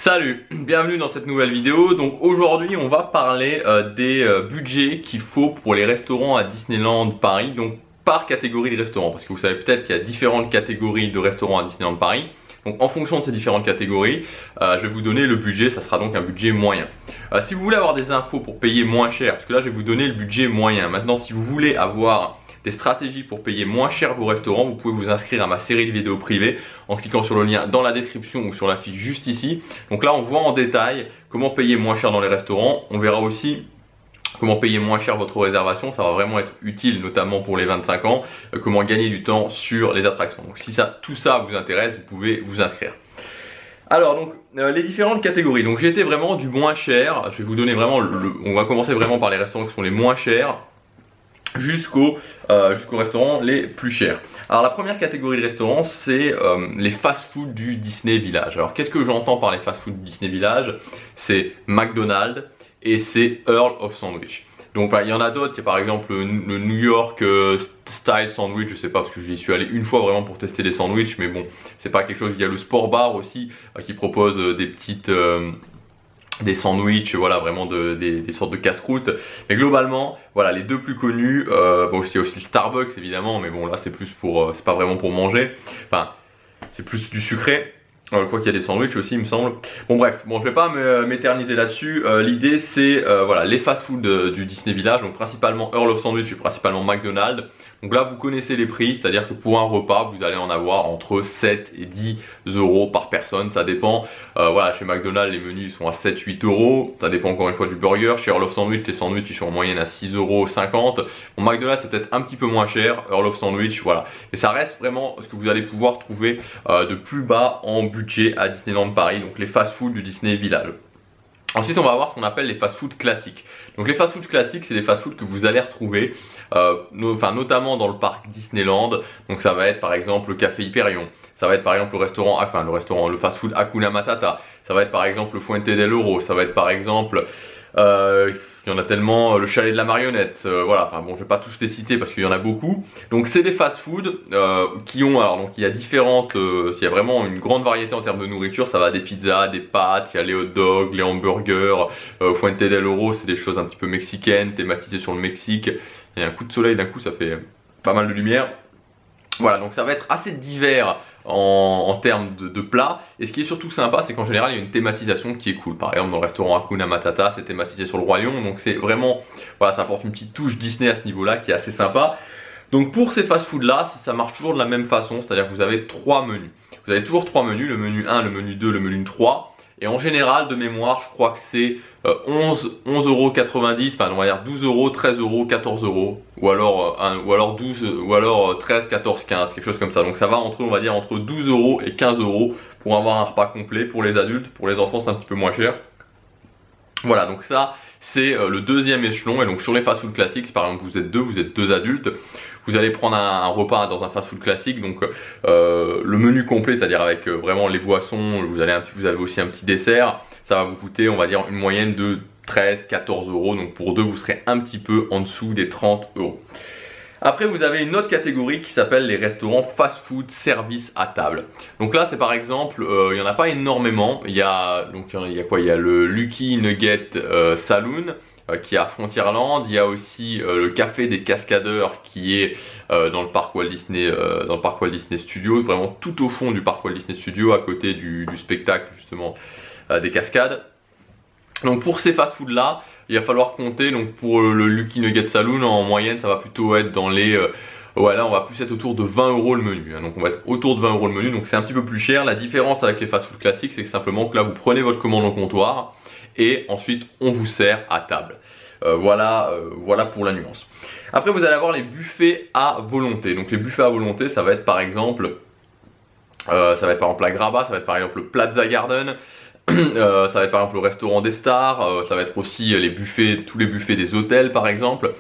Salut, bienvenue dans cette nouvelle vidéo. Donc aujourd'hui on va parler des budgets qu'il faut pour les restaurants à Disneyland Paris, donc par catégorie de restaurants, parce que vous savez peut-être qu'il y a différentes catégories de restaurants à Disneyland Paris. Donc en fonction de ces différentes catégories, je vais vous donner le budget, ça sera donc un budget moyen. Si vous voulez avoir des infos pour payer moins cher, parce que là je vais vous donner le budget moyen. Maintenant si vous voulez avoir des stratégies pour payer moins cher vos restaurants, vous pouvez vous inscrire à ma série de vidéos privées en cliquant sur le lien dans la description ou sur la fiche juste ici. Donc là on voit en détail comment payer moins cher dans les restaurants. On verra aussi comment payer moins cher votre réservation, ça va vraiment être utile notamment pour les 25 ans, comment gagner du temps sur les attractions. Donc si tout ça vous intéresse, vous pouvez vous inscrire. Alors donc les différentes catégories, donc j'ai été vraiment du moins cher, je vais vous donner vraiment, on va commencer vraiment par les restaurants qui sont les moins chers jusqu'aux restaurants les plus chers. Alors la première catégorie de restaurants c'est les fast-food du Disney Village. Alors qu'est-ce que j'entends par les fast-food du Disney Village? C'est McDonald's et c'est Earl of Sandwich. Donc il y en a d'autres, il y a par exemple le New York Style Sandwich, je sais pas parce que j'y suis allé une fois vraiment pour tester les sandwichs, mais bon c'est pas quelque chose. Il y a le Sport Bar aussi qui propose des petites des sandwichs, voilà, vraiment des sortes de casse-croûte. Mais globalement, voilà, les deux plus connus, bon, il y a aussi le Starbucks évidemment, mais bon là c'est plus pour, c'est pas vraiment pour manger, enfin c'est plus du sucré. Je crois qu'il y a des sandwichs aussi il me semble. Bon bref, bon je vais pas m'éterniser là-dessus. L'idée c'est voilà, les fast-food du Disney Village, donc principalement Earl of Sandwich et principalement McDonald's. Donc là vous connaissez les prix, c'est-à-dire que pour un repas vous allez en avoir entre 7 et 10 euros par personne, ça dépend. Voilà, chez McDonald's les menus ils sont à 7-8 euros, ça dépend encore une fois du burger. Chez Earl of Sandwich les sandwichs ils sont en moyenne à 6,50 euros. Bon, McDonald's c'est peut-être un petit peu moins cher, Earl of Sandwich voilà. Mais ça reste vraiment ce que vous allez pouvoir trouver de plus bas en budget à Disneyland Paris, donc les fast-food du Disney Village. Ensuite on va voir ce qu'on appelle les fast-food classiques. Donc les fast-food classiques c'est des fast-food que vous allez retrouver notamment dans le parc Disneyland. Donc ça va être par exemple le Café Hyperion, ça va être par exemple le fast-food Hakuna Matata, ça va être par exemple le Fuente del Oro, ça va être par exemple il y en a tellement, le Chalet de la Marionnette, voilà, enfin bon je vais pas tous les citer parce qu'il y en a beaucoup. Donc c'est des fast-food qui ont, alors donc il y a différentes, il y a vraiment une grande variété en termes de nourriture, ça va des pizzas, des pâtes, il y a les hot dogs, les hamburgers, Fuente del Oro c'est des choses un petit peu mexicaines, thématisées sur le Mexique, il y a un coup de soleil d'un coup ça fait pas mal de lumière. Voilà, donc ça va être assez divers en termes de plats. Et ce qui est surtout sympa, c'est qu'en général, il y a une thématisation qui est cool. Par exemple, dans le restaurant Hakuna Matata, c'est thématisé sur le Roi Lion. Donc c'est vraiment, voilà, ça apporte une petite touche Disney à ce niveau-là qui est assez sympa. Donc pour ces fast-food là, ça marche toujours de la même façon, c'est-à-dire que vous avez trois menus. Vous avez toujours trois menus, le menu 1, le menu 2, le menu 3. Et en général, de mémoire, je crois que c'est 11,90 €, enfin on va dire 12 euros, 13 euros, 14 euros, ou alors 12, ou alors 13, 14, 15, quelque chose comme ça. Donc ça va entre, on va dire, entre 12 euros et 15 euros pour avoir un repas complet pour les adultes. Pour les enfants, c'est un petit peu moins cher. Voilà, donc ça, c'est le deuxième échelon. Et donc sur les fast-food classiques, par exemple vous êtes deux adultes, vous allez prendre un repas dans un fast-food classique, donc le menu complet, c'est-à-dire avec vraiment les boissons, vous avez aussi un petit dessert, ça va vous coûter, on va dire, une moyenne de 13-14 euros, donc pour deux vous serez un petit peu en dessous des 30 euros. Après vous avez une autre catégorie qui s'appelle les restaurants fast-food service à table. Donc là c'est par exemple, il n'y en a pas énormément, il y a le Lucky Nugget Saloon qui est à Frontierland, il y a aussi le Café des Cascadeurs qui est dans le parc Walt Disney, Studios, vraiment tout au fond du parc Walt Disney Studios, à côté du spectacle justement des cascades. Donc pour ces fast-food là, il va falloir compter, donc pour le Lucky Nugget Saloon en moyenne ça va plutôt être dans les voilà, on va plus être autour de 20 euros le menu, donc on va être autour de 20 euros le menu, donc c'est un petit peu plus cher. La différence avec les fast-food classiques c'est que simplement que là vous prenez votre commande au comptoir et ensuite on vous sert à table. Voilà pour la nuance. Après vous allez avoir les buffets à volonté. Donc les buffets à volonté ça va être par exemple la Graba, ça va être par exemple le Plaza Garden, ça va être par exemple le restaurant des stars, ça va être aussi les buffets, tous les buffets des hôtels par exemple.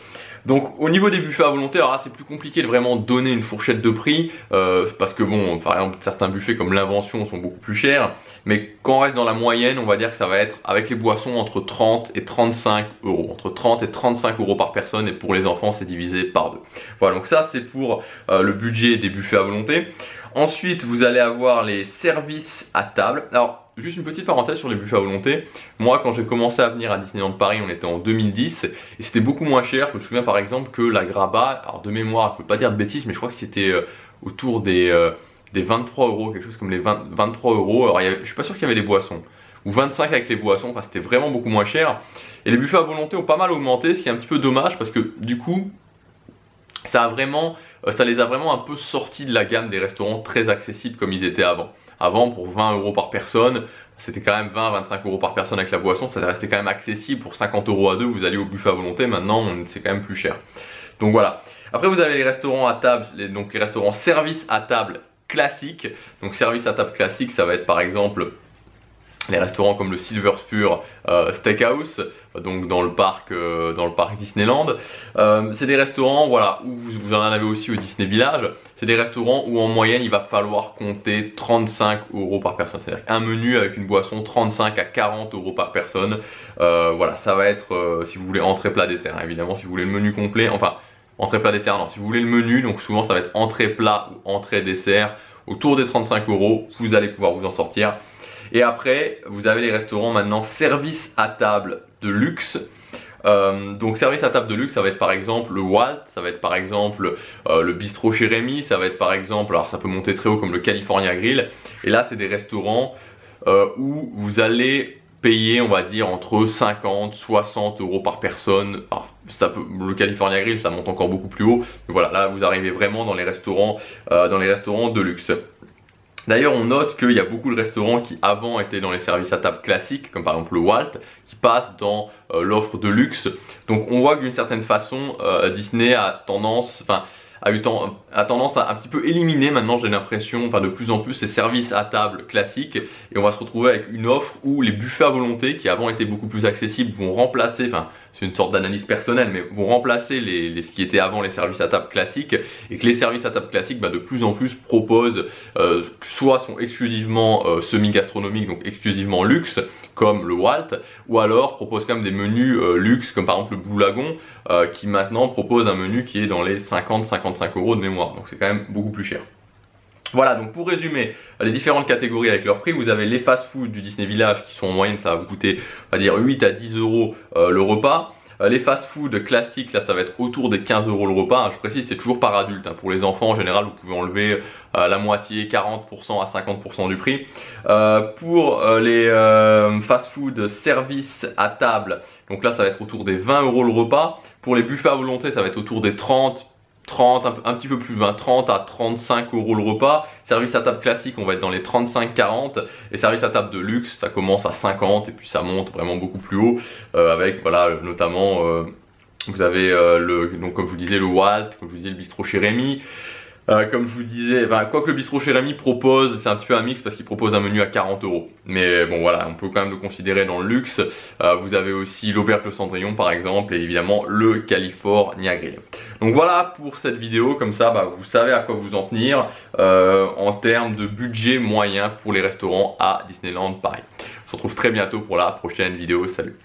Donc au niveau des buffets à volonté, alors là c'est plus compliqué de vraiment donner une fourchette de prix parce que bon, par exemple certains buffets comme l'Invention sont beaucoup plus chers, mais quand on reste dans la moyenne, on va dire que ça va être avec les boissons entre 30 et 35 euros, entre 30 et 35 euros par personne, et pour les enfants c'est divisé par deux. Voilà, donc ça c'est pour le budget des buffets à volonté. Ensuite vous allez avoir les services à table. Alors juste une petite parenthèse sur les buffets à volonté. Moi, quand j'ai commencé à venir à Disneyland Paris, on était en 2010 et c'était beaucoup moins cher. Je me souviens par exemple que la Graba, alors de mémoire, je ne veux pas dire de bêtises, mais je crois que c'était autour des 23 euros, quelque chose comme les 23 euros. Alors, je suis pas sûr qu'il y avait les boissons, ou 25 avec les boissons, enfin c'était vraiment beaucoup moins cher. Et les buffets à volonté ont pas mal augmenté, ce qui est un petit peu dommage parce que du coup, ça les a vraiment un peu sortis de la gamme des restaurants très accessibles comme ils étaient avant. Avant, pour 20 euros par personne, c'était quand même 20-25 euros par personne avec la boisson, ça restait quand même accessible. Pour 50 euros à deux, vous allez au buffet à volonté, maintenant c'est quand même plus cher. Donc voilà. Après, vous avez les restaurants à table, donc les restaurants service à table classique. Donc service à table classique, ça va être par exemple les restaurants comme le Silver Spur Steakhouse, donc dans le parc Disneyland. C'est des restaurants, voilà, où vous en avez aussi au Disney Village. C'est des restaurants où en moyenne il va falloir compter 35 euros par personne. C'est-à-dire un menu avec une boisson 35 à 40 euros par personne. Voilà, ça va être si vous voulez entrée plat dessert, hein, évidemment. Si vous voulez le menu complet, enfin entrée plat dessert, non, si vous voulez le menu, donc souvent ça va être entrée plat ou entrée dessert, autour des 35 euros, vous allez pouvoir vous en sortir. Et après, vous avez les restaurants maintenant service à table de luxe. Donc service à table de luxe, ça va être par exemple le Walt, ça va être par exemple le bistrot chez Rémi, ça va être par exemple, alors ça peut monter très haut comme le California Grill. Et là, c'est des restaurants où vous allez payer, on va dire, entre 50 60 euros par personne. Alors, le California Grill, ça monte encore beaucoup plus haut. Mais voilà, là, vous arrivez vraiment dans les restaurants de luxe. D'ailleurs, on note qu'il y a beaucoup de restaurants qui avant étaient dans les services à table classiques, comme par exemple le Walt, qui passent dans l'offre de luxe. Donc on voit que d'une certaine façon, Disney a tendance à un petit peu éliminer maintenant, j'ai l'impression, de plus en plus ces services à table classiques. Et on va se retrouver avec une offre où les buffets à volonté, qui avant étaient beaucoup plus accessibles, vont remplacer, c'est une sorte d'analyse personnelle, mais vont remplacer ce qui était avant les services à table classiques, et que les services à table classiques de plus en plus proposent, soit sont exclusivement semi-gastronomiques, donc exclusivement luxe, comme le Walt, ou alors proposent quand même des menus luxe, comme par exemple le Blue Lagoon, qui maintenant propose un menu qui est dans les 50-55 euros de mémoire, donc c'est quand même beaucoup plus cher. Voilà, donc pour résumer les différentes catégories avec leur prix, vous avez les fast-food du Disney Village qui sont en moyenne, ça va vous coûter, on va dire 8 à 10 euros le repas. Les fast-food classiques, là ça va être autour des 15 euros le repas. Je précise, c'est toujours par adulte. Pour les enfants en général, vous pouvez enlever la moitié, 40% à 50% du prix. Pour les fast-food service à table, donc là ça va être autour des 20 euros le repas. Pour les buffets à volonté, ça va être autour des 30, un petit peu plus, 30 à 35 euros le repas. Service à table classique, on va être dans les 35-40. Et service à table de luxe, ça commence à 50 et puis ça monte vraiment beaucoup plus haut. Avec, voilà, notamment, vous avez, donc, comme je vous disais, le Walt, comme je vous disais, le bistrot chez Rémi. Comme je vous disais, quoi que le bistrot chez Rémi propose, c'est un petit peu un mix parce qu'il propose un menu à 40 euros. Mais bon voilà, on peut quand même le considérer dans le luxe. Vous avez aussi l'auberge de Cendrillon par exemple et évidemment le California Grill. Donc voilà pour cette vidéo, comme ça vous savez à quoi vous en tenir en termes de budget moyen pour les restaurants à Disneyland Paris. On se retrouve très bientôt pour la prochaine vidéo, salut!